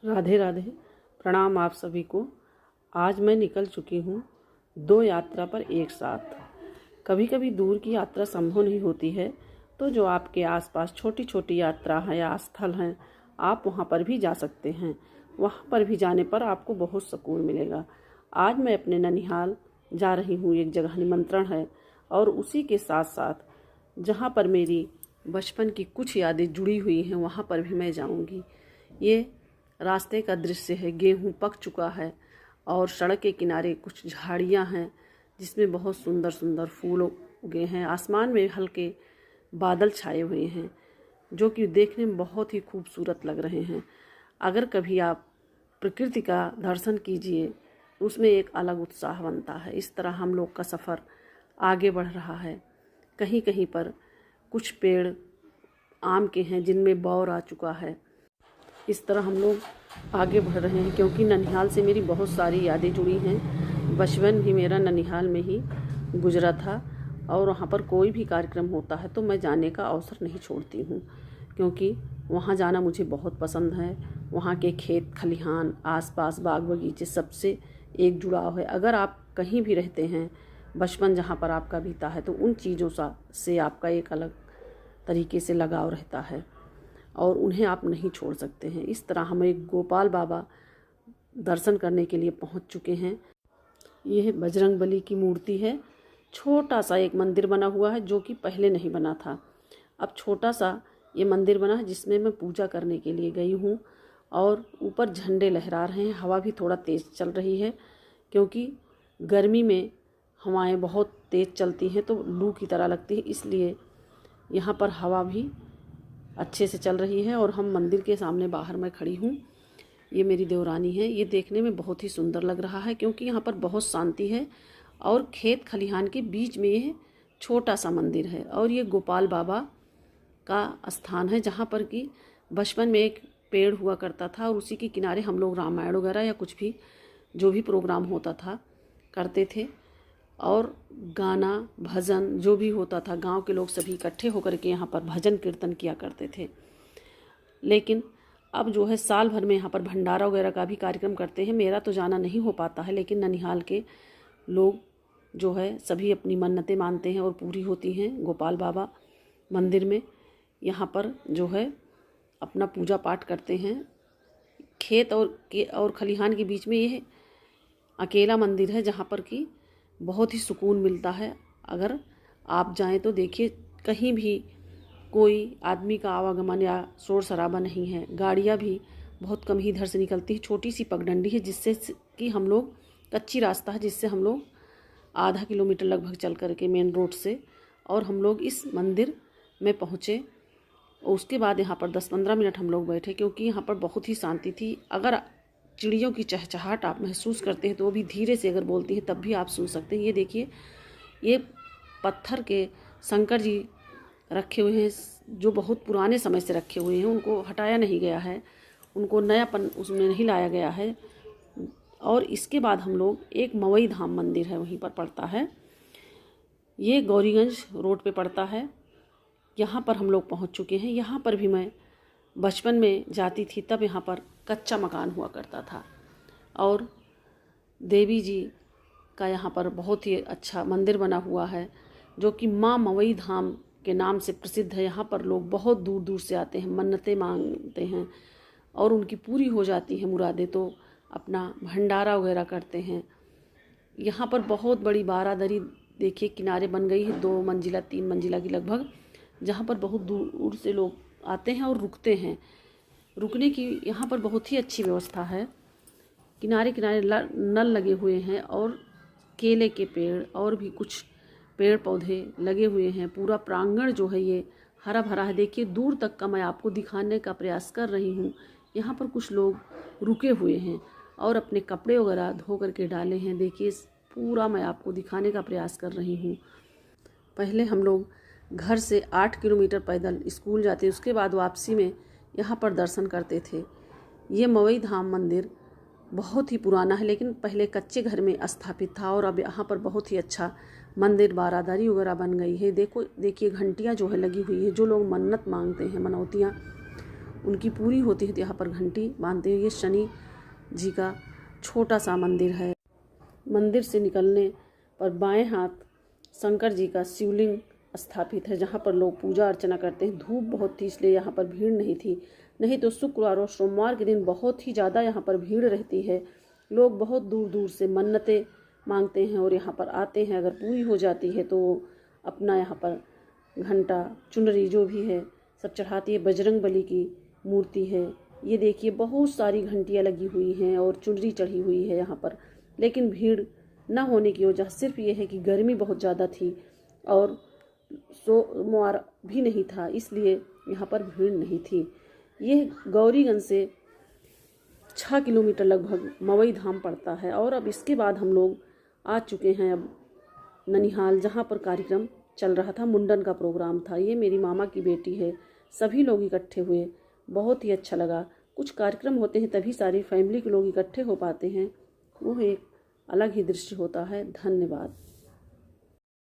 राधे राधे। प्रणाम आप सभी को। आज मैं निकल चुकी हूँ 2 यात्रा पर एक साथ। कभी कभी दूर की यात्रा संभव नहीं होती है, तो जो आपके आसपास छोटी छोटी यात्रा है या स्थल हैं, आप वहाँ पर भी जा सकते हैं। वहाँ पर भी जाने पर आपको बहुत सुकून मिलेगा। आज मैं अपने ननिहाल जा रही हूँ, एक जगह निमंत्रण है, और उसी के साथ साथ जहाँ पर मेरी बचपन की कुछ यादें जुड़ी हुई हैं, वहाँ पर भी मैं जाऊँगी। ये रास्ते का दृश्य है। गेहूं पक चुका है और सड़क के किनारे कुछ झाड़ियां हैं जिसमें बहुत सुंदर सुंदर फूल उगे हैं। आसमान में हल्के बादल छाए हुए हैं जो कि देखने में बहुत ही खूबसूरत लग रहे हैं। अगर कभी आप प्रकृति का दर्शन कीजिए तो उसमें एक अलग उत्साह बनता है। इस तरह हम लोग का सफ़र आगे बढ़ रहा है। कहीं कहीं पर कुछ पेड़ आम के हैं जिनमें बौर आ चुका है। इस तरह हम लोग आगे बढ़ रहे हैं, क्योंकि ननिहाल से मेरी बहुत सारी यादें जुड़ी हैं। बचपन भी मेरा ननिहाल में ही गुजरा था और वहाँ पर कोई भी कार्यक्रम होता है तो मैं जाने का अवसर नहीं छोड़ती हूँ, क्योंकि वहाँ जाना मुझे बहुत पसंद है। वहाँ के खेत खलिहान, आसपास बाग बगीचे, सबसे एक जुड़ाव है। अगर आप कहीं भी रहते हैं, बचपन जहाँ पर आपका बीता है, तो उन चीज़ों से आपका एक अलग तरीके से लगाव रहता है और उन्हें आप नहीं छोड़ सकते हैं। इस तरह हम एक गोपाल बाबा दर्शन करने के लिए पहुंच चुके हैं। यह बजरंगबली की मूर्ति है। छोटा सा एक मंदिर बना हुआ है जो कि पहले नहीं बना था। अब छोटा सा ये मंदिर बना है जिसमें मैं पूजा करने के लिए गई हूँ, और ऊपर झंडे लहरा रहे हैं। हवा भी थोड़ा तेज़ चल रही है, क्योंकि गर्मी में हवाएं बहुत तेज़ चलती हैं तो लू की तरह लगती है, इसलिए यहाँ पर हवा भी अच्छे से चल रही है। और हम मंदिर के सामने बाहर मैं खड़ी हूँ। ये मेरी देवरानी है। ये देखने में बहुत ही सुंदर लग रहा है, क्योंकि यहाँ पर बहुत शांति है और खेत खलिहान के बीच में यह छोटा सा मंदिर है। और ये गोपाल बाबा का स्थान है, जहाँ पर कि बचपन में एक पेड़ हुआ करता था और उसी के किनारे हम लोग रामायण वगैरह या कुछ भी जो भी प्रोग्राम होता था करते थे। और गाना भजन जो भी होता था, गांव के लोग सभी इकट्ठे होकर के यहाँ पर भजन कीर्तन किया करते थे। लेकिन अब जो है साल भर में यहाँ पर भंडारा वगैरह का भी कार्यक्रम करते हैं। मेरा तो जाना नहीं हो पाता है, लेकिन ननिहाल के लोग जो है सभी अपनी मन्नतें मानते हैं और पूरी होती हैं गोपाल बाबा मंदिर में। यहाँ पर जो है अपना पूजा पाठ करते हैं। खेत और खलिहान के बीच में यह अकेला मंदिर है जहाँ पर कि बहुत ही सुकून मिलता है। अगर आप जाएं तो देखिए, कहीं भी कोई आदमी का आवागमन या शोर शराबा नहीं है। गाड़ियाँ भी बहुत कम ही इधर से निकलती है। छोटी सी पगडंडी है जिससे कि हम लोग, कच्ची रास्ता है जिससे हम लोग आधा किलोमीटर लगभग चल करके मेन रोड से, और हम लोग इस मंदिर में पहुँचे। और उसके बाद यहाँ पर 10-15 मिनट हम लोग बैठे, क्योंकि यहाँ पर बहुत ही शांति थी। अगर चिड़ियों की चहचहाट आप महसूस करते हैं तो वो भी धीरे से अगर बोलती हैं तब भी आप सुन सकते हैं। ये देखिए, ये पत्थर के शंकर जी रखे हुए हैं जो बहुत पुराने समय से रखे हुए हैं। उनको हटाया नहीं गया है, उनको नयापन उसमें नहीं लाया गया है। और इसके बाद हम लोग, एक मवई धाम मंदिर है वहीं पर पड़ता है, ये गौरीगंज रोड पे पड़ता है। यहाँ पर हम लोग पहुँच चुके हैं। यहाँ पर भी मैं बचपन में जाती थी, तब यहाँ पर कच्चा मकान हुआ करता था। और देवी जी का यहाँ पर बहुत ही अच्छा मंदिर बना हुआ है जो कि माँ मवई धाम के नाम से प्रसिद्ध है। यहाँ पर लोग बहुत दूर दूर से आते हैं, मन्नतें मांगते हैं और उनकी पूरी हो जाती है मुरादें, तो अपना भंडारा वगैरह करते हैं। यहाँ पर बहुत बड़ी बारादरी देखिए किनारे बन गई है, 2 मंजिला 3 मंजिला की लगभग, जहाँ पर बहुत दूर से लोग आते हैं और रुकते हैं। रुकने की यहाँ पर बहुत ही अच्छी व्यवस्था है। किनारे किनारे नल लगे हुए हैं और केले के पेड़ और भी कुछ पेड़ पौधे लगे हुए हैं। पूरा प्रांगण जो है ये हरा भरा है। देखिए, दूर तक का मैं आपको दिखाने का प्रयास कर रही हूँ। यहाँ पर कुछ लोग रुके हुए हैं और अपने कपड़े वगैरह धो करके डाले हैं। देखिए, पूरा मैं आपको दिखाने का प्रयास कर रही हूँ। पहले हम लोग घर से 8 किलोमीटर पैदल स्कूल जाते, उसके बाद वापसी में यहाँ पर दर्शन करते थे। ये मवई धाम मंदिर बहुत ही पुराना है, लेकिन पहले कच्चे घर में स्थापित था और अब यहाँ पर बहुत ही अच्छा मंदिर, बारादरी वगैरह बन गई है। देखिए घंटियाँ जो है लगी हुई है। जो लोग मन्नत मांगते हैं, मनौतियाँ, उनकी पूरी होती है तो यहाँ पर घंटी बांधते हैं। ये शनि जी का छोटा सा मंदिर है। मंदिर से निकलने पर बाएं हाथ शंकर जी का शिवलिंग स्थापित है, जहाँ पर लोग पूजा अर्चना करते हैं। धूप बहुत थी इसलिए यहाँ पर भीड़ नहीं थी, नहीं तो शुक्रवार और सोमवार के दिन बहुत ही ज़्यादा यहाँ पर भीड़ रहती है। लोग बहुत दूर दूर से मन्नतें मांगते हैं और यहाँ पर आते हैं। अगर पूरी हो जाती है तो अपना यहाँ पर घंटा चुनरी जो भी है सब चढ़ाती है। बजरंग बली की मूर्ति है। ये देखिए बहुत सारी घंटियाँ लगी हुई हैं और चुनरी चढ़ी हुई है यहाँ पर। लेकिन भीड़ न होने की वजह सिर्फ ये है कि गर्मी बहुत ज़्यादा थी और सोमवार भी नहीं था, इसलिए यहाँ पर भीड़ नहीं थी। ये गौरीगंज से 6 किलोमीटर लगभग मवई धाम पड़ता है। और अब इसके बाद हम लोग आ चुके हैं अब ननिहाल, जहाँ पर कार्यक्रम चल रहा था। मुंडन का प्रोग्राम था। ये मेरी मामा की बेटी है। सभी लोग इकट्ठे हुए, बहुत ही अच्छा लगा। कुछ कार्यक्रम होते हैं तभी सारी फैमिली के लोग इकट्ठे हो पाते हैं, वो एक अलग ही दृश्य होता है। धन्यवाद।